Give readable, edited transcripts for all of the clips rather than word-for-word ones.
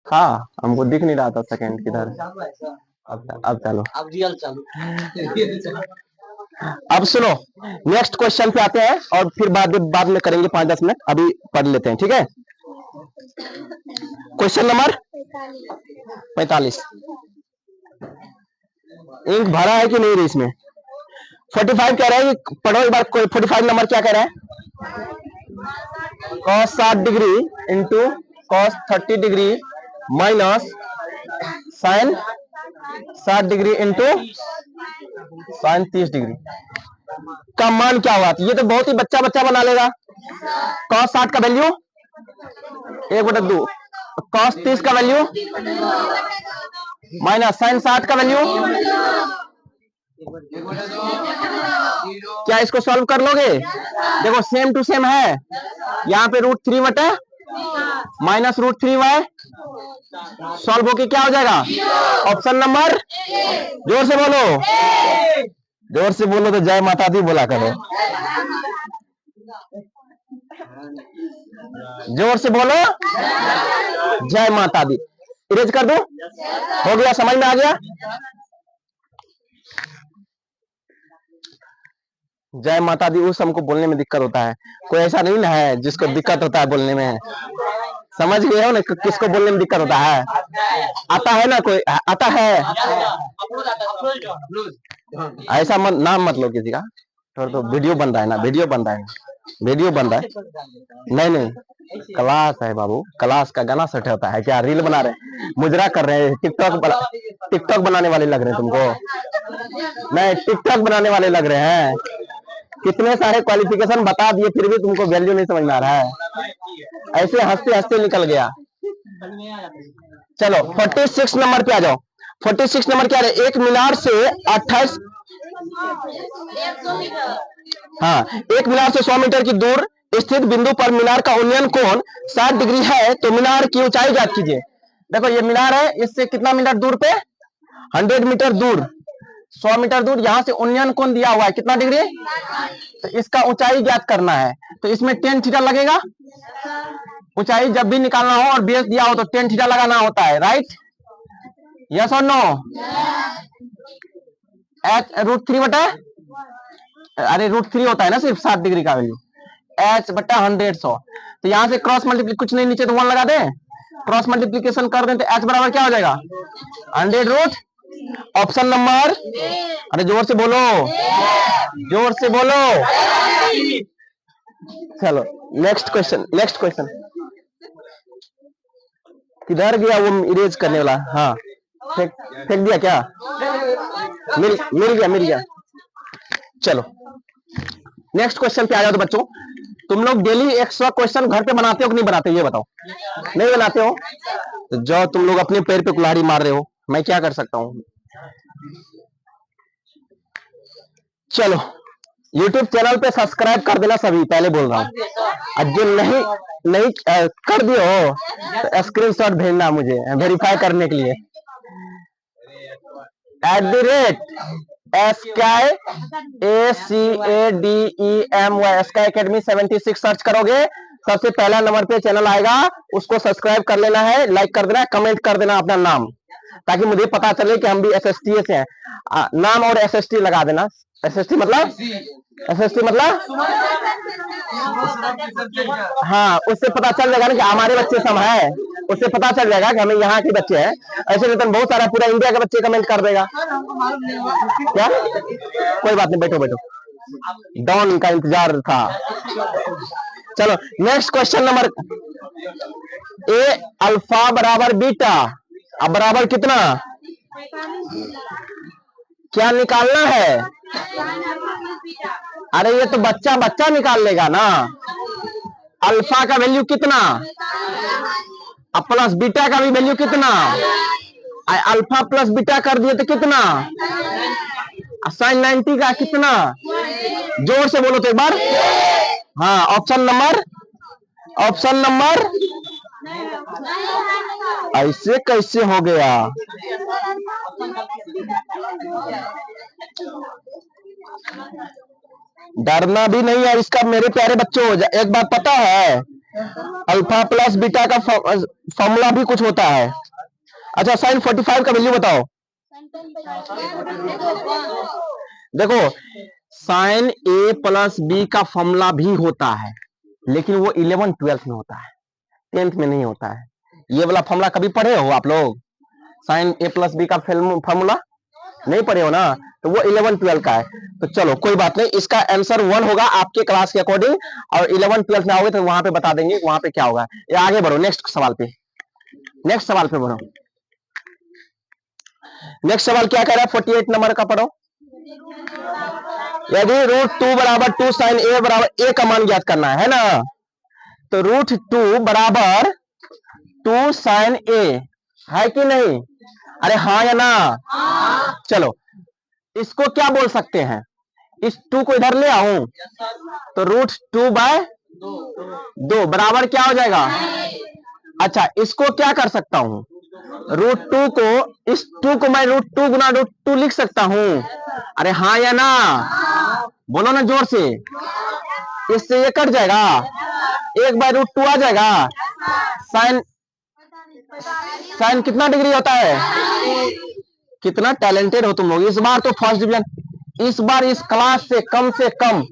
हाँ, हमको दिख नहीं रहा था सेकंड किधर। अब चलो, अब रियल चालू। अब सुनो, नेक्स्ट क्वेश्चन पे आते हैं और फिर बाद में करेंगे 5-10 मिनट, अभी पढ़ लेते हैं, ठीक है। Question number 45। इंक भरा है कि नहीं रे इसमें? 45 कह रहा है कि पढ़ो एक बार, कोई 45 नंबर क्या कह रहा है? cos 60 degree into cos 30 degree minus sine 60 degree into sine 30 degree का मान क्या हुआ? ये तो बहुत ही बच्चा बच्चा बना लेगा। cos 60 का वैल्यू 1/2, cos 30 का वैल्यू माइनस साइन 60 का वैल्यू। क्या इसको सॉल्व कर लोगे? देखो सेम टू सेम है, यहाँ पे √3 माइनस √3y सॉल्व होके क्या हो जाएगा? ऑप्शन नंबर, जोर से बोलो, जोर से बोलो तो जय माता दी बोला करो, जोर से बोलो, जय माता दी। इरेज कर दो, हो गया, समझ में आ गया? जय माता दी उस हमको बोलने में दिक्कत होता है, कोई ऐसा नहीं ना है जिसको दिक्कत होता है बोलने में। समझ गए हो ना किसको बोलने में दिक्कत होता है? आता है ना, कोई आता है? ऐसा मत नाम मत लो किसी का, तो वीडियो बन रहा है ना, वीडियो बन रहा है, वीडियो बन रहा है। नहीं नहीं, क्लास है बाबू, क्लास का गाना सेट होता है क्या? रील बना रहे, मुजरा कर रहे हैं, टिकटॉक बनाने वाले लग रहे हैं तुमको? नहीं, टिकटॉक बनाने वाले लग रहे हैं। कितने सारे क्वालिफिकेशन बता दिए फिर भी तुमको वैल्यू नहीं समझ में आ रहा है। ऐसे हंसते हंसते निकल गया। चलो 46 नंबर पे आ जाओ। 46 नंबर क्या है? एक मीनार से 28, हाँ, एक मीनार से 100 मीटर की दूर स्थित बिंदु पर मीनार का उन्नयन कोण 60 डिग्री है, तो मीनार की ऊंचाई ज्ञात कीजिए। देखो ये मीनार है, इससे कितना मीटर दूर पे? 100 मीटर दूर, 100 मीटर दूर, यहां से उन्नयन कोण दिया हुआ है कितना डिग्री, तो इसका ऊंचाई ज्ञात करना है। तो इसमें tan थीटा लगेगा, ऊंचाई जब भी निकालना हो और बेस दिया हो तो tan थीटा लगाना होता है, राइट? यस और नो? √3 अरे √3 होता है ना सिर्फ 60 डिग्री का वैल्यू, h/100 100। तो यहां से क्रॉस मल्टीप्लिकेशन, कुछ नहीं नीचे तो 1 लगा दे, क्रॉस मल्टीप्लिकेशन कर दें तो h बराबर क्या हो जाएगा? 100 ऑप्शन नंबर, अरे जोर से बोलो, जोर से बोलो। चलो नेक्स्ट क्वेश्चन, नेक्स्ट क्वेश्चन किधर गया वो इरेज करने वाला? हाँ, फेंक दिया क्या? मिल गया। चलो नेक्स्ट क्वेश्चन पे आ जाओ। तो बच्चों तुम लोग डेली 100 क्वेश्चन घर पे बनाते हो कि नहीं बनाते, ये बताओ। नहीं बनाते हो तो जो तुम लोग अपने पैर पे कुल्हाड़ी मार रहे हो, मैं क्या कर सकता हूँ? चलो YouTube चैनल पे सब्सक्राइब कर देना सभी, पहले बोल रहा हूँ। जो नहीं नहीं कर दिए हो तो स्क्रीनशॉट भेजना मुझे वेरीफाई करने के लिए। @SkyACADEMY स्काई एकेडमी 76 सर्च करोगे, सबसे पहला नंबर पे चैनल आएगा, उसको सब्सक्राइब कर लेना है, लाइक कर देना, कमेंट कर देना अपना नाम, ताकि मुझे पता चले कि हम भी SST से हैं। नाम और SST लगा देना। SST मतलब, SST मतलब, हाँ, उससे पता चल जाएगा ना कि हमारे बच्चे सब है, उससे पता चल जाएगा कि हमें यहाँ के बच्चे हैं। ऐसे तो बहुत सारा पूरा इंडिया के बच्चे कमेंट कर देगा क्या? कोई बात नहीं, बैठो बैठो, डॉन का इंतजार था। चलो नेक्स्ट क्वेश्चन नंबर, ए अल्फा बराबर बीटा, अब बराबर कितना, क्या निकालना है? अरे ये तो बच्चा बच्चा निकाल लेगा ना। अल्फा का वैल्यू कितना, अब प्लस बीटा का भी वैल्यू कितना, अल्फा प्लस बीटा कर दिए तो कितना, साइन 90 का कितना, जोर से बोलो तो एक बार। हाँ, ऑप्शन नंबर, ऑप्शन नंबर, ऐसे कैसे हो गया? डरना भी नहीं है इसका मेरे प्यारे बच्चों। एक बात पता है, अल्फा प्लस बीटा का फॉर्मूला भी कुछ होता है। अच्छा साइन 45 का वैल्यू बताओ। देखो साइन ए प्लस बी का फॉर्मूला भी होता है, लेकिन वो 11 12 में होता है, 10th में नहीं होता है। ये वाला फॉर्मूला कभी पढ़े हो आप लोग? साइन ए प्लस बी का फॉर्मूला नहीं पढ़े हो ना, तो वो 11 12 का है। तो चलो कोई बात नहीं, इसका आंसर 1 होगा आपके क्लास के अकॉर्डिंग, और 11 12 में आओगे तो वहां पे बता देंगे वहां पे क्या होगा। ये आगे बढ़ो, नेक्स्ट सवाल पे बढ़ो। नेक्स्ट सवाल क्या कह रहा है? 48 नंबर का पढ़ो। यदि √2 बराबर 2 साइन ए बराबर ए का मान ज्ञात करना है ना, तो √2 बराबर 2 साइन ए है कि नहीं? अरे हाँ या ना? चलो इसको क्या बोल सकते हैं? इस 2 को इधर ले आऊं तो √2/2 बराबर क्या हो जाएगा? अच्छा इसको क्या कर सकता हूं? √2 को, इस 2 को मैं √2 गुना √2 लिख सकता हूं। अरे हाँ या ना? बोलो ना जोर से। इससे ये कट जाएगा, 1/√2 आ जाएगा। साइन कितना डिग्री होता है? कितना टैलेंटेड हो तुम लोग। इस बार तो फर्स्ट डिवीजन, इस बार इस क्लास से कम से कम,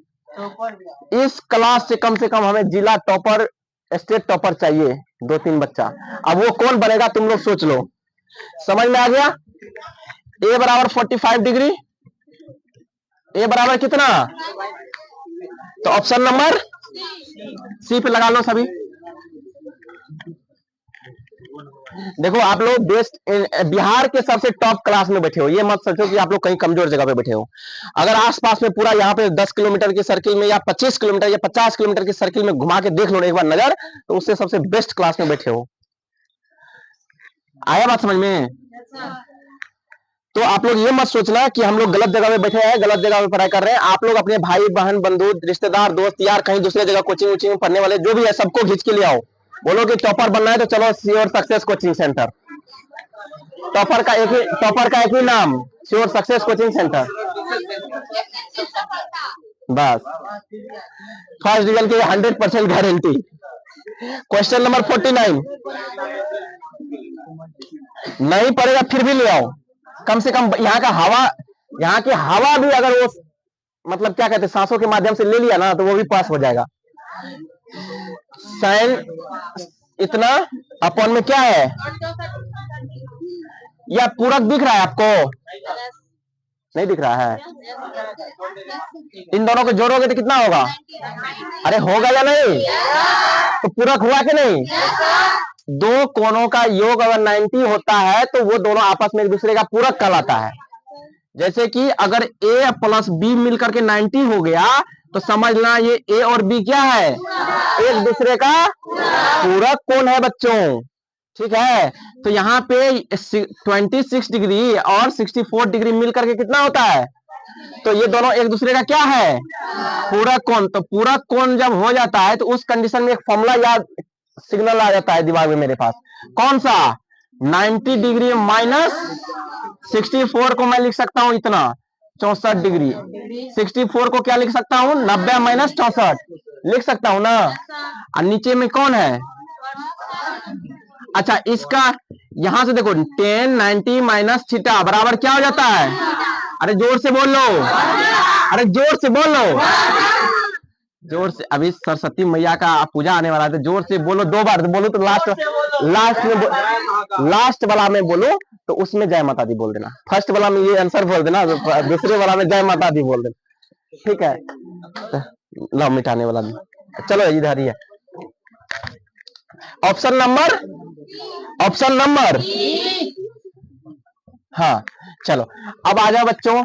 इस क्लास से कम हमें जिला टॉपर, स्टेट टॉपर चाहिए 2-3 बच्चा। अब वो कौन बनेगा तुम लोग सोच लो। समझ में आ गया? ए बराबर 45 डिग्री, ए बराबर कितना? तो ऑप्शन नंबर सी पे लगा लो सभी। देखो आप लोग बेस्ट बिहार के सबसे टॉप क्लास में बैठे हो, ये मत सोचो कि आप लोग कहीं कमजोर जगह पे बैठे हो। अगर आसपास में पूरा यहाँ पे 10 किलोमीटर के सर्किल में या 25 किलोमीटर या 50 किलोमीटर के सर्किल में घुमा के देख लो एक बार नजर, तो उससे सबसे बेस्ट क्लास में बैठे हो। आया बात समझ में? तो आप लोग ये मत सोचना कि हम लोग गलत जगह पे बैठे हैं, गलत जगह पे पढ़ाई कर रहे हैं। आप लोग अपने भाई बहन बंधु रिश्तेदार दोस्त यार कहीं दूसरे जगह कोचिंग वोचिंग में पढ़ने वाले जो भी है सबको खींच के ले आओ। बोलो कि टॉपर बनना है तो चलो sure success coaching centre. Topper का एक ही नाम, श्योर सक्सेस कोचिंग सेंटर। बस फर्स्ट डिवीजन की 100% गारंटी। क्वेश्चन नंबर 49 नहीं पड़ेगा फिर भी ले आओ। कम से कम यहाँ का हवा, यहाँ की हवा भी अगर वो मतलब क्या कहते हैं सांसों के माध्यम से ले लिया ना तो वो भी पास हो जाएगा। साइन इतना अपॉन में क्या है? या पूरक दिख रहा है आपको? नहीं दिख रहा है? इन दोनों को जोड़ोगे तो कितना होगा? अरे होगा या नहीं? तो पूरक हुआ कि नहीं? दो कोणों का योग अगर 90 होता है तो वो दोनों आपस में एक दूसरे का पूरक कहलाता है। जैसे कि अगर a प्लस b मिलकर के 90 हो गया तो समझना ये a और b क्या है? एक दूसरे का पूरक कोण है बच्चों। ठीक है, तो यहाँ पे 26 डिग्री और 64 डिग्री मिलकर के कितना होता है? तो ये दोनों एक दूसरे का क्या है? पूरक कोण। तो पूरक कोण जब हो जाता है तो उस कंडीशन में एक फॉर्मूला याद, सिग्नल आ जाता है दिमाग में मेरे पास। कौन सा? 90 डिग्री माइनस 64 को मैं लिख सकता हूं इतना 64 डिग्री। 64 को क्या लिख सकता हूं? 90 माइनस 64 लिख सकता हूं ना। और नीचे में कौन है? अच्छा इसका यहां से देखो 10 90 माइनस थीटा बराबर क्या हो जाता है? अरे जोर से बोल लो, अरे जोर से बोल लो, जोर से। अभी सरस्वती मैया का पूजा आने वाला है तो जोर से बोलो, 2 बार बोलो तो लास्ट वाला में बोलो तो उसमें जय माता दी बोल देना। फर्स्ट वाला में ये आंसर बोल देना, दूसरे वाला में जय माता दी बोल देना। ठीक है, लो मिटाने वाला भी। चलो इधर ही है ऑप्शन नंबर हाँ। चलो अब आ जाओ बच्चों,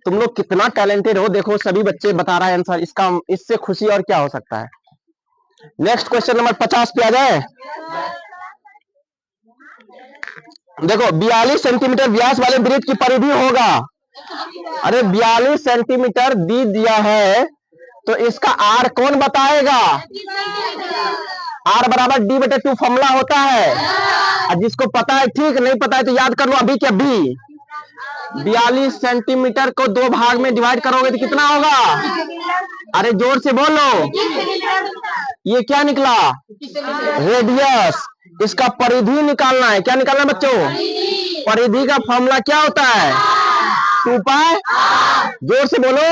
तुम लोग कितना टैलेंटेड हो देखो, सभी बच्चे बता रहा है आंसर। इसका इससे खुशी और क्या हो सकता है। नेक्स्ट क्वेश्चन नंबर 50 पे आ जाए। देखो 42 सेंटीमीटर व्यास वाले वृत्त की परिधि होगा। अरे 42 सेंटीमीटर दी दिया है तो इसका आर कौन बताएगा? आर बराबर d/2 फॉर्मूला होता है। जिसको पता है ठीक, नहीं पता है तो याद कर लो अभी के अभी। 42 सेंटीमीटर को 2 भाग में डिवाइड करोगे तो कितना होगा? अरे जोर से बोलो। ये क्या निकला? रेडियस। इसका परिधि निकालना है। क्या निकालना है बच्चों? परिधि का फॉर्मूला क्या होता है? 2 पाई। जोर से बोलो।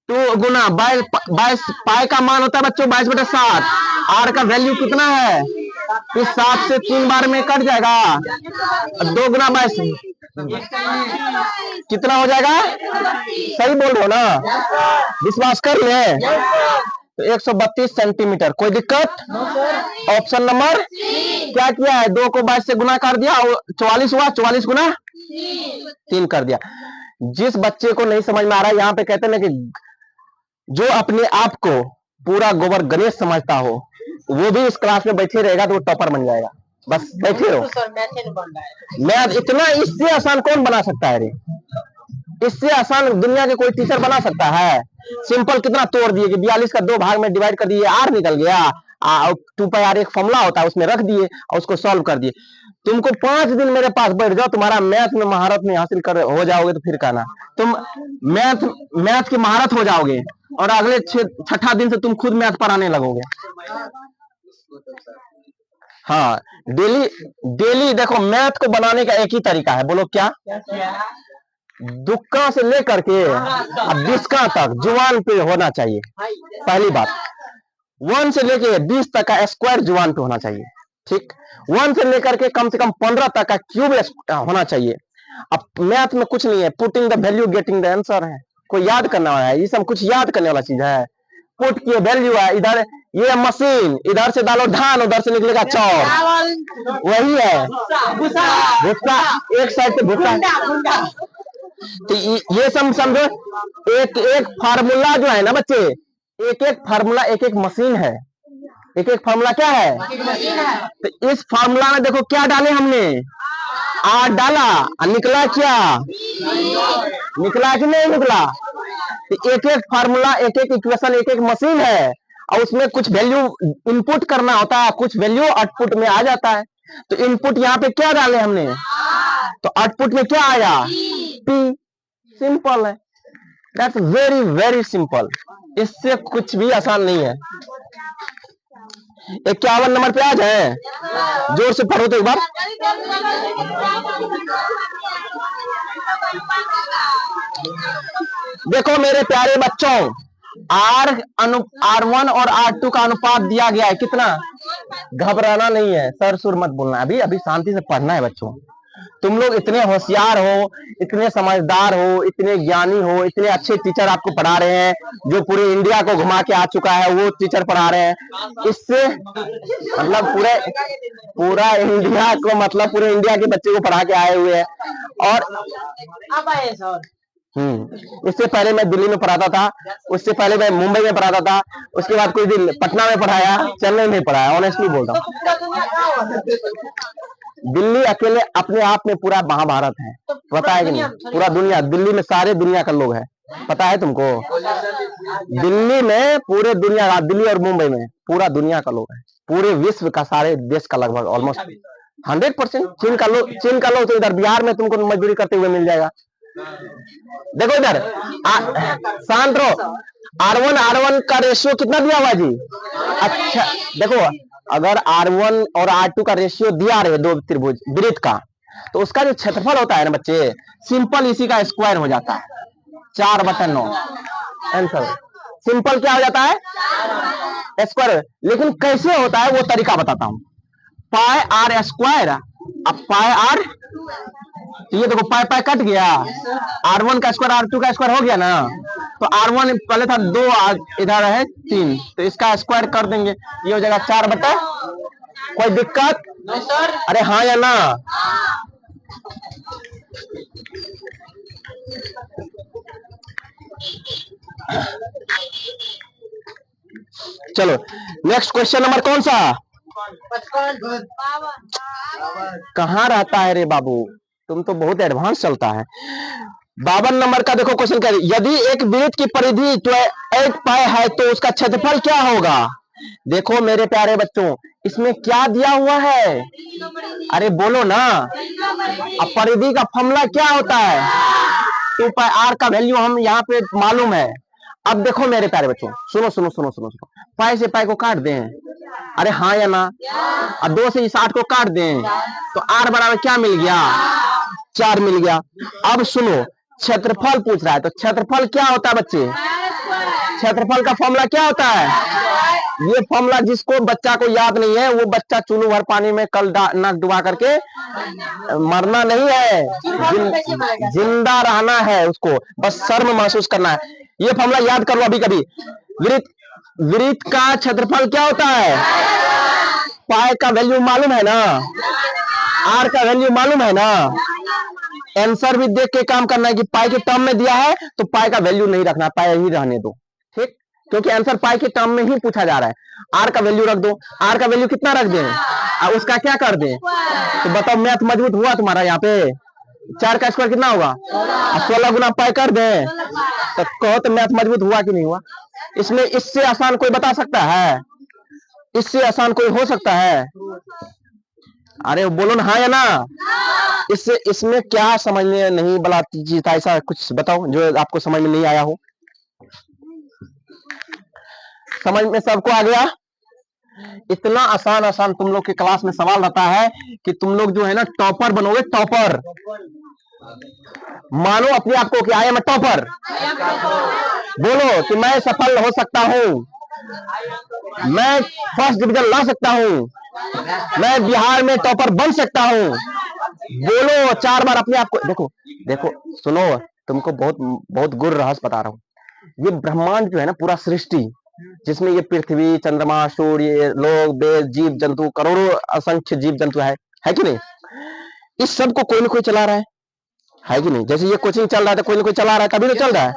2 गुना 22 पाई का मान होता है बच्चों 22/7। आर का वैल्यू कितना है? इस 7 से 3 बार में कट जाएगा। 2 गुना 22 कितना हो जाएगा? सही बोल रहे हो ना? विश्वास कर ले। तो 132 सेंटीमीटर। कोई दिक्कत? ऑप्शन नंबर क्या किया है? 2 को 22 से गुना कर दिया, 44 हुआ। 44 गुना 3 कर दिया। जिस बच्चे को नहीं समझ में आ रहा है, यहाँ पे कहते हैं ना कि जो अपने आप को पूरा गोबर गणेश समझता हो वो भी इस क्लास में बैठे रहेगा तो वो टॉपर बन जाएगा। बस बैठे रहो। मैथ इतना इससे आसान कौन बना सकता है रे? इससे आसान दुनिया के कोई टीचर बना सकता है? सिंपल कितना तोड़ दिए कि 42 का 2 भाग में डिवाइड कर दिए, आर निकल गया। 2 पाई आर एक फॉर्मूला होता है, उसमें रख दिए और उसको सॉल्व कर दिए। तुमको 5 दिन मेरे पास बैठ जाओ, तुम्हारा मैथ में महारत नहीं हासिल कर हो जाओगे तो फिर कहना तुम मैथ की महारत हो जाओगे और अगले 6ठा दिन से तुम खुद मैथ पढ़ाने लगोगे। हाँ, डेली देखो, मैथ को बनाने का एक ही तरीका है। बोलो क्या? दुक्का से लेकर के बिस्का तक जुबान पे होना चाहिए। पहली बात, 1 से लेकर 20 तक का स्क्वायर जुबान पे होना चाहिए। ठीक, 1 से लेकर के कम से कम 15 तक का क्यूब होना चाहिए। अब मैथ में कुछ नहीं है, putting the value getting the answer है। कोई याद करना वाला है? ये सब कुछ याद करने वाला चीज है। पुट की वैल्यू है, इधर ये मशीन, इधर से डालो धान, उधर से निकलेगा चौर। वही है भुट्टा, एक साइड से भुट्टा। तो ये सब समझो, एक एक फार्मूला जो है ना बच्चे, एक एक फार्मूला एक एक मशीन है। एक एक फार्मूला क्या है? तो इस फार्मूला में देखो क्या डाले हमने, आर डाला, निकला क्या? निकला कि नहीं निकला? तो एक एक फार्मूला एक एक इक्वेशन एक एक मशीन है और उसमें कुछ वैल्यू इनपुट करना होता है, कुछ वैल्यू आउटपुट में आ जाता है। तो इनपुट यहाँ पे क्या डाले हमने, तो आउटपुट में क्या आया? पी। सिंपल है, दैट्स वेरी वेरी सिंपल। इससे कुछ भी आसान नहीं है। 51 नंबर पे आ जाए, जोर से पढ़ो तो एक बार। देखो मेरे प्यारे बच्चों, R1 और R2 का अनुपात दिया गया है कितना? घबराना नहीं है, सर सुर मत बोलना, अभी अभी शांति से पढ़ना है बच्चों। तुम लोग इतने होशियार हो, इतने समझदार हो, इतने ज्ञानी हो, इतने अच्छे टीचर आपको पढ़ा रहे हैं, जो पूरे इंडिया को घुमा के आ चुका है वो टीचर पढ़ा रहे हैं। इससे मतलब पूरा इंडिया को, मतलब पूरे इंडिया के बच्चे को पढ़ा के आए हुए हैं। और इससे पहले मैं दिल्ली में पढ़ाता था, उससे पहले मैं मुंबई में पढ़ाता था, उसके बाद कोई दिन पटना में पढ़ाया, चेन्नई में पढ़ाया। ऑनेस्टली बोल रहा हूँ, दिल्ली अकेले अपने आप में पूरा महाभारत है, पता है कि नहीं? पूरा दुनिया, दिल्ली में सारे दुनिया का लोग है, पता है तुमको? दिल्ली में पूरे दुनिया, दिल्ली और मुंबई में पूरा दुनिया का लोग है, पूरे विश्व का, सारे देश का लगभग ऑलमोस्ट 100%। चीन का लोग तो इधर बिहार में तुमको मजदूरी करते हुए मिल जाएगा। देखो इधर शांत रहो। R1 का रेशियो कितना दिया हुआ जी? अच्छा देखो, अगर R1 और R2 का रेशियो दिया रहे दो त्रिभुज वृत्त का, तो उसका जो क्षेत्रफल होता है ना बच्चे, सिंपल इसी का स्क्वायर हो जाता है, 4/9। आंसर सिंपल क्या हो जाता है? स्क्वायर। लेकिन कैसे होता है वो तरीका बताता हूं। पाई आर स्क्वायर, अब पाई आर, तो ये देखो पाई पाई कट गया, R1 का स्क्वायर R2 का स्क्वायर हो गया ना। तो R1 पहले था 2, इधर है 3, तो इसका स्क्वायर कर देंगे, ये हो जाएगा 4/। कोई दिक्कत? अरे हाँ या ना? चलो नेक्स्ट क्वेश्चन नंबर कौन सा? कहाँ रहता है रे बाबू, तुम तो बहुत एडवांस चलता है। 52 नंबर का देखो क्वेश्चन क्या है, यदि एक वृत्त की परिधि 8 पाई है तो उसका क्षेत्रफल क्या होगा? देखो मेरे प्यारे बच्चों, इसमें क्या दिया हुआ है? अरे बोलो ना, अब परिधि का फॉर्मूला क्या होता है? 2πr का वैल्यू हम यहाँ पे मालूम है। अब देखो मेरे प्यारे बच्चों, सुनो सुनो सुनो सुनो सुनो, पाई से पाई को काट दें, अरे हाँ या ना? अब 2 से इस 8 को काट दें तो r बराबर क्या मिल गया? 4 मिल गया। अब सुनो, क्षेत्रफल पूछ रहा है, तो क्षेत्रफल क्या होता है बच्चे? क्षेत्रफल का फॉर्मूला क्या होता है? ये फॉर्मूला जिसको बच्चा को याद नहीं है, वो बच्चा चूल्लू भर पानी में कल नाक डुबा करके मरना नहीं है, जिंदा रहना है, उसको बस शर्म महसूस करना है। ये फॉर्मूला याद कर लो अभी कभी। वृत्त वृत्त का क्षेत्रफल क्या होता है? पाई का वैल्यू मालूम है ना, आर का वैल्यू मालूम है ना। आंसर भी देख के काम करना है कि पाई के टर्म में दिया है तो पाई का वैल्यू नहीं रखना, पाई ही रहने दो, ठीक? क्योंकि आंसर पाई के टर्म में ही पूछा जा रहा है। आर का वैल्यू रख दो, आर का वैल्यू कितना रख दें और उसका क्या कर दें? तो बताओ मैथ मजबूत हुआ तुम्हारा? यहाँ पे 4 का स्क्वायर कितना होगा? 16 गुना पाई कर दें, तो कहो तो मैथ मजबूत हुआ कि नहीं हुआ? इसमें इससे आसान कोई बता सकता है? इससे आसान कोई हो सकता है? अरे बोलो ना हाँ या ना। इससे इसमें क्या समझ में नहीं बला जीता, ऐसा कुछ बताओ जो आपको समझ में नहीं आया हो। समझ में सबको आ गया? इतना आसान आसान तुम लोग के क्लास में सवाल रहता है कि तुम लोग जो है ना टॉपर बनोगे, टॉपर। मानो अपने आप को कि आई एम टॉपर, बोलो कि मैं सफल हो सकता हूं, मैं फर्स्ट डिवीजन ला सकता हूं, मैं बिहार में टॉपर बन सकता हूं। बोलो 4 बार अपने आप को। देखो देखो सुनो, तुमको बहुत बहुत गुर रहस्य बता रहा हूं। ये ब्रह्मांड जो है ना, पूरा सृष्टि, जिसमें ये पृथ्वी, चंद्रमा, सूर्य, लोग, वेद, जीव जंतु, करोड़ों असंख्य जीव जंतु है कि नहीं? इस सब को कोई ना कोई चला रहा है कि नहीं? जैसे ये कोचिंग चल रहा है तो कोई ना कोई चला रहा है, तभी तो चल रहा है।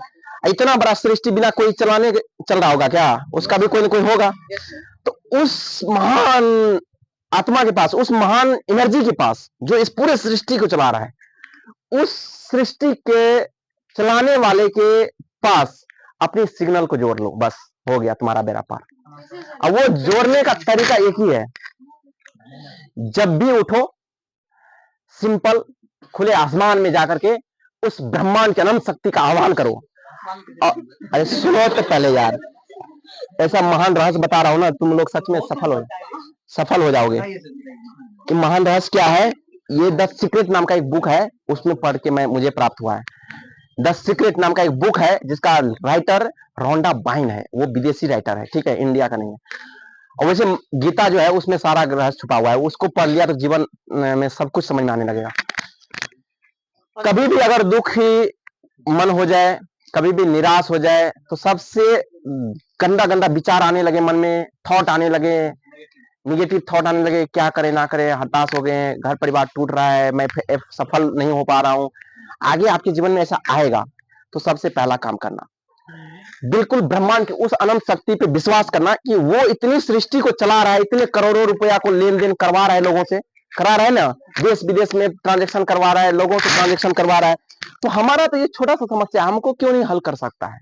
इतना बड़ा सृष्टि बिना कोई चलाने चल रहा होगा क्या? उसका भी कोई ना कोई होगा। तो उस महान आत्मा के पास, उस महान एनर्जी के पास जो इस पूरे सृष्टि को चला रहा है, उस सृष्टि के चलाने वाले के पास अपनी सिग्नल को जोड़ लो, बस हो गया तुम्हारा बेड़ा पार। अब वो जोड़ने का तरीका एक ही है, जब भी उठो सिंपल खुले आसमान में जाकर के उस ब्रह्मांड की अनंत शक्ति का आह्वान करो। अरे सुनो तो पहले यार, ऐसा महान रहस्य बता रहा हूं ना, तुम लोग सच में सफल हो जाओगे। कि महान रहस्य क्या है? ये द सीक्रेट नाम का एक बुक है, उसमें पढ़ के मुझे प्राप्त हुआ है। द सीक्रेट नाम का एक बुक है जिसका राइटर रोंडा बाइन है, वो विदेशी राइटर है, ठीक है, इंडिया का नहीं है। और वैसे गीता जो है उसमें सारा रहस्य छुपा हुआ है, उसको पढ़ लिया तो जीवन में सब कुछ समझ में आने लगेगा। कभी भी अगर दुखी मन हो जाए, कभी भी निराश हो जाए, तो सबसे गंदा गंदा विचार आने लगे मन में, थॉट आने लगे, निगेटिव थॉट आने लगे, क्या करें ना करें, हताश हो गए, घर परिवार टूट रहा है, मैं सफल नहीं हो पा रहा हूं, आगे आपके जीवन में ऐसा आएगा, तो सबसे पहला काम करना बिल्कुल ब्रह्मांड की उस अनंत शक्ति पे विश्वास करना कि वो इतनी सृष्टि को चला रहा है, इतने करोड़ों रुपया को लेन देन करवा रहा है, लोगों से करा रहा है ना, देश विदेश में ट्रांजेक्शन करवा रहा है, लोगों से ट्रांजेक्शन करवा रहा है। तो हमारा तो ये छोटा सा समस्या हमको क्यों नहीं हल कर सकता है?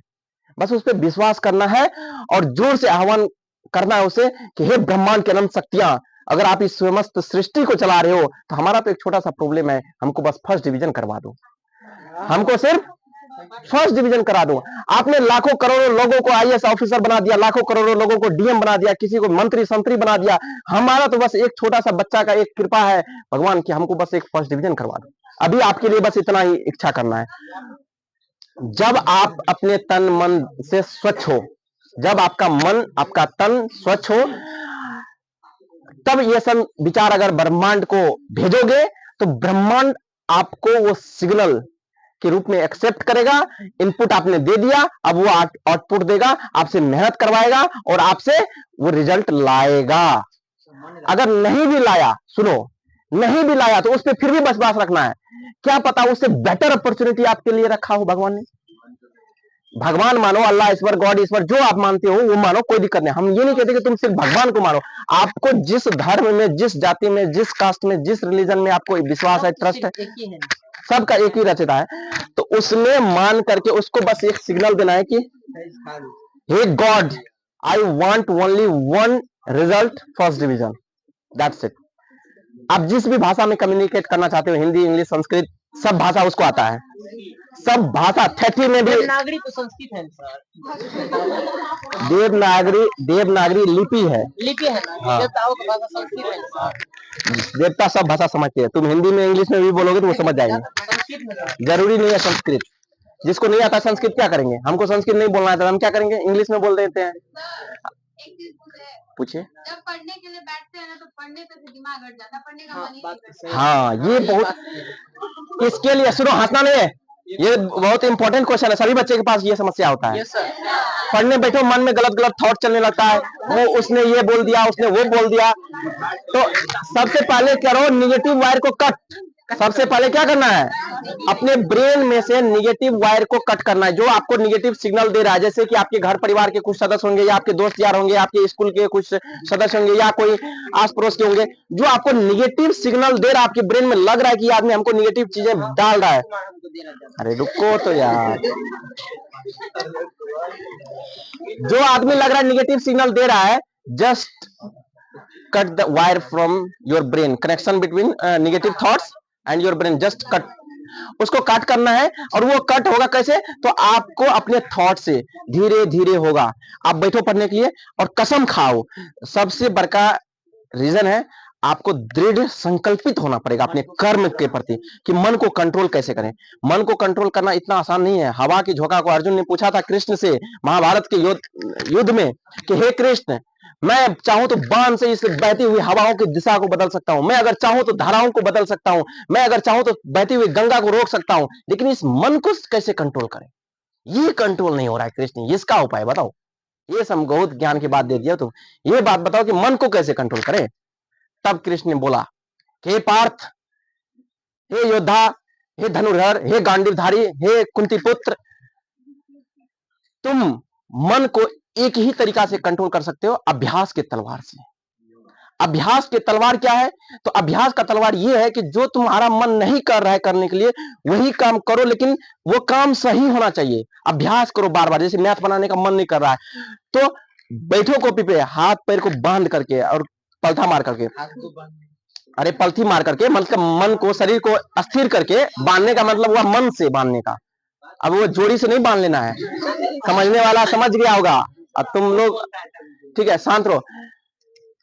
बस उस पर विश्वास करना है और जोर से आह्वान करना है उसे कि हे ब्रह्मांड की अनंत शक्तियां, अगर आप इस समस्त सृष्टि को चला रहे हो तो हमारा तो एक छोटा सा प्रॉब्लम है, हमको बस फर्स्ट डिवीजन करवा दो, हमको सिर्फ फर्स्ट डिवीजन करा दो। आपने लाखों करोड़ों लोगों को आईएएस ऑफिसर बना दिया, लाखों करोड़ों लोगों को डीएम बना दिया, किसी को मंत्री संतरी बना दिया, हमारा तो बस एक छोटा सा बच्चा का एक कृपा है भगवान की, हमको बस एक फर्स्ट डिवीजन करवा दो। अभी आपके लिए बस इतना ही इच्छा करना है। जब आप अपने तन मन से स्वच्छ हो, जब आपका मन आपका तन स्वच्छ हो, तब ये सब विचार अगर ब्रह्मांड को भेजोगे तो ब्रह्मांड आपको वो सिग्नल के रूप में एक्सेप्ट करेगा। इनपुट आपने दे दिया, अब वो आउटपुट देगा, आपसे मेहनत करवाएगा और आपसे वो रिजल्ट लाएगा। अगर नहीं भी लाया, सुनो, नहीं भी लाया तो उस पर फिर भी विश्वास रखना है, क्या पता उससे बेटर अपॉर्चुनिटी आपके लिए रखा हो भगवान ने। भगवान मानो, अल्लाह ईश्वर, गॉड ईश्वर, जो आप मानते हो वो मानो, कोई दिक्कत नहीं। हम ये नहीं कहते कि तुम सिर्फ भगवान को मानो, आपको जिस धर्म में, जिस जाति में, जिस कास्ट में, जिस रिलीजन में आपको विश्वास है, ट्रस्ट है, सबका एक ही रचना है, तो उसमें मान करके उसको बस एक सिग्नल देना है कि hey God, I want only one result, first division, that's it. आप जिस भी भाषा में कम्युनिकेट करना चाहते हो, हिंदी, इंग्लिश, संस्कृत, सब भाषा उसको आता है, सब भाषा। 30 में भी देवनागरी तो संस्कृत है सर। देवनागरी लिपि है। लिपि है ना, हाँ। देवताओं की भाषा संस्कृत है सर। देवता सब भाषा समझते हैं। तुम हिंदी में इंग्लिश में भी बोलोगे तो वो समझ जाएंगे। संस्कृत में सर। जरूरी नहीं है संस्कृत। जिसको नहीं आता संस्कृत क्या करेंगे? हमको संस्कृत नहीं बोलना आता, हम क्या करेंगे? इंग्लिश में बोल देते हैं। पूछिए। जब पढ़ने के लिए बैठते हैं ना तो पढ़ने से दिमाग हट जाता है, पढ़ने का मन ही नहीं करता। हाँ, ये बहुत, इसके लिए सुनो, हंसना नहीं है, ये बहुत इंपॉर्टेंट क्वेश्चन है। सभी बच्चे के पास ये समस्या होता है। पढ़ने बैठो, मन में गलत गलत थॉट चलने लगता है, वो उसने ये बोल दिया, उसने वो बोल दिया। तो सबसे पहले करो निगेटिव वायर को कट। सबसे पहले क्या करना है? अपने ब्रेन में से निगेटिव वायर को कट करना है, जो आपको निगेटिव सिग्नल दे रहा है। जैसे कि आपके घर परिवार के कुछ सदस्य होंगे, या आपके दोस्त यार होंगे, आपके स्कूल के कुछ सदस्य होंगे, या कोई आस पड़ोस के होंगे, जो आपको निगेटिव सिग्नल दे रहा है। आपके ब्रेन में लग रहा है कि ये आदमी हमको निगेटिव चीजें डाल रहा है। अरे रुको तो यार, जो आदमी लग रहा है निगेटिव सिग्नल दे रहा है, just cut the wire from your brain, connection between negative thoughts and your brain, just cut. उसको कट करना है। और वो कट होगा कैसे? तो आपको अपने थॉट से धीरे धीरे होगा। आप बैठो पढ़ने के लिए और कसम खाओ। सबसे बड़का रीजन है, आपको दृढ़ संकल्पित होना पड़ेगा अपने कर्म के प्रति, कि मन को कंट्रोल कैसे करें। मन को कंट्रोल करना इतना आसान नहीं है। हवा की झोंका को अर्जुन ने पूछा था कृष्ण से महाभारत के युद्ध में कि हे कृष्ण, मैं चाहूं तो बाण से इस बहती हुई हवाओं की दिशा को बदल सकता हूं, मैं अगर चाहूं तो धाराओं को बदल सकता हूं, मैं अगर चाहूं तो बहती हुई गंगा को रोक सकता हूं, लेकिन इस मन को कैसे कंट्रोल करें? ये कंट्रोल नहीं हो रहा है कृष्ण, इसका उपाय बताओ। ये समगौत ज्ञान की बात दे दिया तुम, ये बात बताओ कि मन को कैसे कंट्रोल करें। तब कृष्ण ने बोला, हे पार्थ, हे योद्धा, हे धनुर्धर, हे गांडीवधारी, हे कुंती पुत्र, तुम मन को एक ही तरीका से कंट्रोल कर सकते हो, अभ्यास के तलवार से। अभ्यास के तलवार क्या है? तो अभ्यास का तलवार यह है कि जो तुम्हारा मन नहीं कर रहा है करने के लिए, वही काम करो, लेकिन वो काम सही होना चाहिए। अभ्यास करो बार बार। जैसे मैथ बनाने का मन नहीं कर रहा है, तो बैठो कॉपी पे, हाथ पैर को बांध करके और पलथा मार करके, अरे पलथी मार करके, मतलब मन को, शरीर को अस्थिर करके। बांधने का मतलब हुआ मन से बांधने का। अब वो जोड़ी से नहीं बांध लेना है, समझने वाला समझ गया होगा। अब तुम लोग ठीक है, शांत रहो।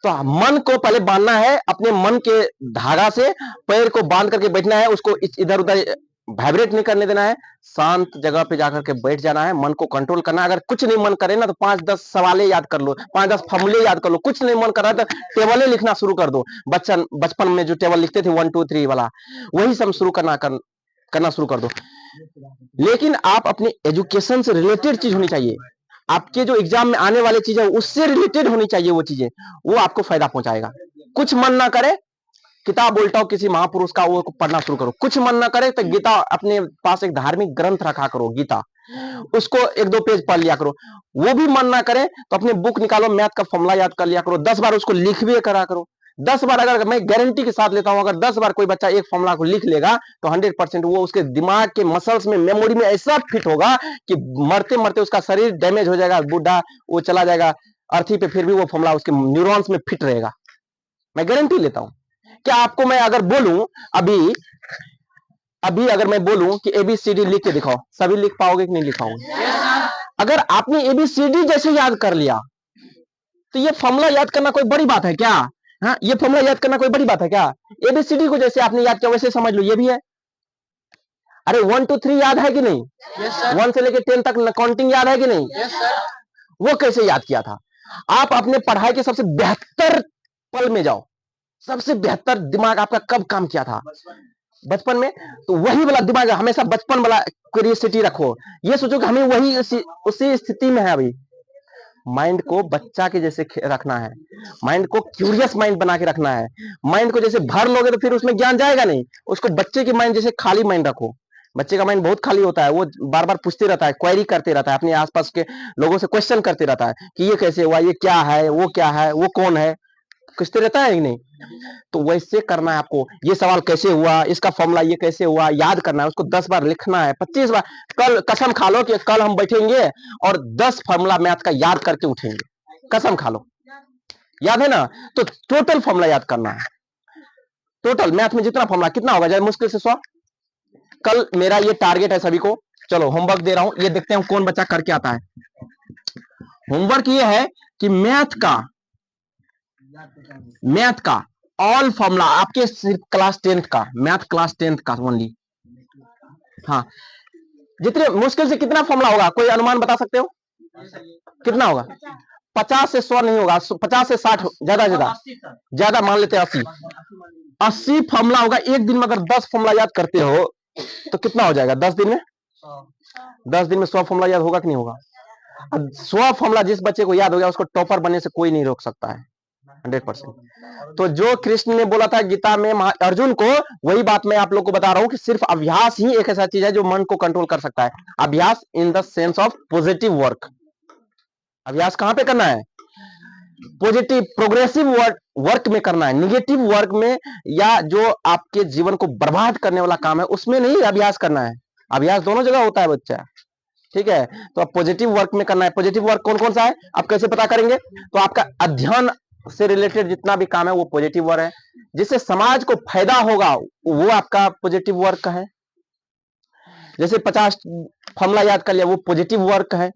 तो मन को पहले बांधना है, अपने मन के धागा से पैर को बांध करके बैठना है, उसको इधर उधर वाइब्रेट नहीं करने देना है। शांत जगह पे जाकर के बैठ जाना है, मन को कंट्रोल करना है। अगर कुछ नहीं मन करे ना तो 5-10 सवाले याद कर लो, 5-10 फॉर्मूले याद कर लो। कुछ नहीं मन कर रहा है तो टेबलें लिखना शुरू कर दो। बचपन में जो टेबल लिखते थे 1 2 3 वाला, वही सब शुरू करना शुरू कर दो। लेकिन आप अपने एजुकेशन से रिलेटेड चीज होनी चाहिए। आपके जो एग्जाम में आने वाली चीजें उससे रिलेटेड होनी चाहिए। वो चीजें, वो आपको फायदा पहुंचाएगा। कुछ मन ना करे, किताब उल्टाओ किसी महापुरुष का, वो पढ़ना शुरू करो। कुछ मन ना करे तो गीता, अपने पास एक धार्मिक ग्रंथ रखा करो गीता, उसको 1-2 पेज पढ़ लिया करो। वो भी मन ना करे तो अपने बुक निकालो, मैथ का फॉर्मूला याद कर लिया करो, 10 बार उसको लिख भी करा करो। 10 बार, अगर मैं गारंटी के साथ लेता हूं, अगर 10 बार कोई बच्चा एक फॉर्मूला को लिख लेगा तो 100% वो उसके दिमाग के मसल्स में, मेमोरी में ऐसा फिट होगा कि मरते मरते उसका शरीर डैमेज हो जाएगा, बूढ़ा वो चला जाएगा अर्थी पे, फिर भी वो फॉर्मूला उसके न्यूरॉन्स में फिट रहेगा। मैं गारंटी लेता हूं। क्या आपको मैं अगर बोलूं अभी अगर मैं बोलूं कि ABCD लिख के दिखाओ, सभी लिख पाओगे कि नहीं लिख पाओगे? अगर आपने ABCD जैसे याद कर लिया तो ये फॉर्मूला याद करना कोई बड़ी बात है क्या? हाँ, ये फॉर्मूला याद करना कोई बड़ी बात है क्या? ABCD को जैसे आपने याद किया वैसे समझ लो ये भी है। अरे 1 2 3 याद है कि नहीं? 1 से लेकर 10 तक काउंटिंग याद है कि नहीं? वो कैसे याद किया था? आप अपने पढ़ाई के सबसे बेहतर पल में जाओ। सबसे बेहतर दिमाग आपका कब काम किया था? बचपन में। तो वही वाला दिमाग हमेशा बचपन वाला क्यूरियोसिटी रखो। ये सोचो कि हमें वही उसी स्थिति में है अभी। माइंड को बच्चा के जैसे रखना है, माइंड को क्यूरियस माइंड बना के रखना है। माइंड को जैसे भर लोगे तो फिर उसमें ज्ञान जाएगा नहीं। उसको बच्चे के माइंड जैसे खाली माइंड रखो। बच्चे का माइंड बहुत खाली होता है, वो बार बार पूछते रहता है, क्वेरी करते रहता है, अपने आसपास के लोगों से क्वेश्चन करते रहता है कि ये कैसे हुआ, ये क्या है, वो कौन है, पूछते रहता है कि नहीं? तो वैसे करना है आपको। ये सवाल कैसे हुआ, इसका फॉर्मूला ये कैसे हुआ, याद करना है। उसको 10 बार लिखना है, 25 बार। कल कसम खा लो कि कल हम बैठेंगे और 10 फॉर्मूला मैथ का याद करके उठेंगे। कसम खा लो, याद है ना? तो टोटल फॉर्मूला याद करना है। टोटल मैथ में जितना फॉर्मूला कितना होगा, जरा मुश्किल से 100। कल मेरा ये टारगेट है सभी को। चलो होमवर्क दे रहा हूं, ये देखते हैं कौन बच्चा करके आता है। होमवर्क ये है कि मैथ का ऑल फॉर्मूला आपके सिर्फ क्लास 10th का, मैथ क्लास 10th का ओनली। हाँ, जितने मुश्किल से कितना फॉर्मूला होगा, कोई अनुमान बता सकते हो कितना होगा? 50 से 100 नहीं होगा, 50 से 60, ज्यादा मान लेते हैं 80 फॉर्मूला होगा। एक दिन में अगर 10 फॉर्मूला याद करते हो तो कितना हो जाएगा 10 दिन में? 10 दिन में 100 फॉर्मूला याद होगा कि नहीं होगा? 100 फॉर्मूला जिस बच्चे को याद हो गया उसको टॉपर बनने से कोई नहीं रोक सकता है, 100%। तो जो कृष्ण ने बोला था गीता में अर्जुन को, वही बात मैं आप लोग को बता रहा हूं कि सिर्फ अभ्यास ही एक ऐसा चीज है जो मन को कंट्रोल कर सकता है। अभ्यास in the sense of positive work. अभ्यास कहां पे करना है? पॉजिटिव प्रोग्रेसिव वर्क में करना है। निगेटिव वर्क में या जो आपके जीवन को बर्बाद करने वाला काम है उसमें नहीं अभ्यास करना है। अभ्यास दोनों जगह होता है बच्चा, ठीक है? तो आप पॉजिटिव वर्क में करना है। पॉजिटिव वर्क कौन कौन सा है, आप कैसे पता करेंगे? तो आपका अध्ययन से रिलेटेड जितना भी काम है वो पॉजिटिव वर्क है। जिससे समाज को फायदा होगा वो आपका पॉजिटिव वर्क है। जैसे 50 फॉर्मूला याद कर लिया, वो पॉजिटिव वर्क है।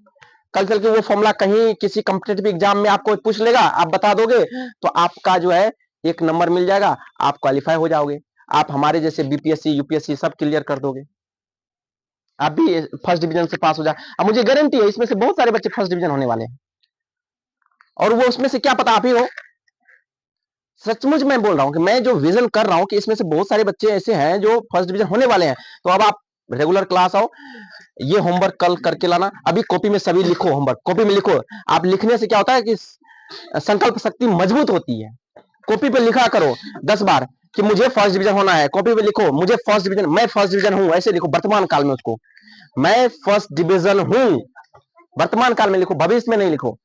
कल चल के वो फॉर्मूला कहीं किसी कॉम्पिटिटिव एग्जाम में आपको पूछ लेगा, आप बता दोगे तो आपका जो है 1 नंबर मिल जाएगा, आप क्वालिफाई हो जाओगे। आप हमारे जैसे बीपीएससी यूपीएससी सब क्लियर कर दोगे, आप भी फर्स्ट डिवीजन से पास हो जाए। अब मुझे गारंटी है इसमें से बहुत सारे बच्चे फर्स्ट डिवीजन होने वाले हैं, और वो उसमें से क्या पता आप ही हो। सचमुच मैं बोल रहा हूं कि मैं जो विजन कर रहा हूं कि इसमें से बहुत सारे बच्चे ऐसे हैं जो फर्स्ट डिवीजन होने वाले हैं। तो अब आप रेगुलर क्लास आओ, ये होमवर्क कल करके लाना। अभी कॉपी में सभी लिखो, होमवर्क कॉपी में लिखो। आप लिखने से क्या होता है कि संकल्प शक्ति मजबूत होती है। कॉपी पे लिखा करो 10 बार कि मुझे फर्स्ट डिवीजन होना है। कॉपी पे लिखो मुझे फर्स्ट डिवीजन, मैं फर्स्ट डिवीजन हूं, ऐसे लिखो वर्तमान काल में उसको, मैं फर्स्ट डिवीजन हूं। वर्तमान काल में लिखो, भविष्य में नहीं लिखो।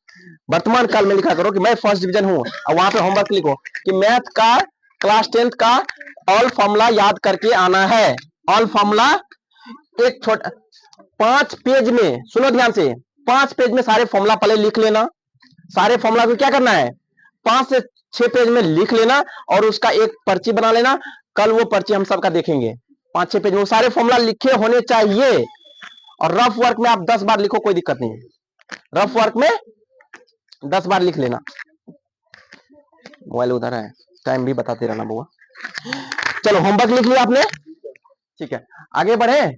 वर्तमान काल में लिखा करो कि मैं फर्स्ट डिवीजन हूं, और वहां पे होमवर्क लिखो कि मैथ का क्लास 10th का ऑल फॉर्मूला याद करके आना है। ऑल फॉर्मूला एक छोटा 5 पेज में, सुनो ध्यान से, 5 पेज में सारे फॉर्मूला पहले लिख लेना। सारे फॉर्मूला को क्या करना है 5 से 6 पेज में लिख लेना, और उसका एक पर्ची बना लेना। कल वो पर्ची हम सबका देखेंगे। 5-6 पेज में वो सारे फॉर्मूला लिखे होने चाहिए। और रफ वर्क में आप 10 बार लिखो, कोई दिक्कत नहीं है। रफ वर्क में 10 बार लिख लेना। मोबाइल उधर है, टाइम भी बताते रहना बुआ। चलो होमवर्क लिख लिया आपने, ठीक है, आगे बढ़े।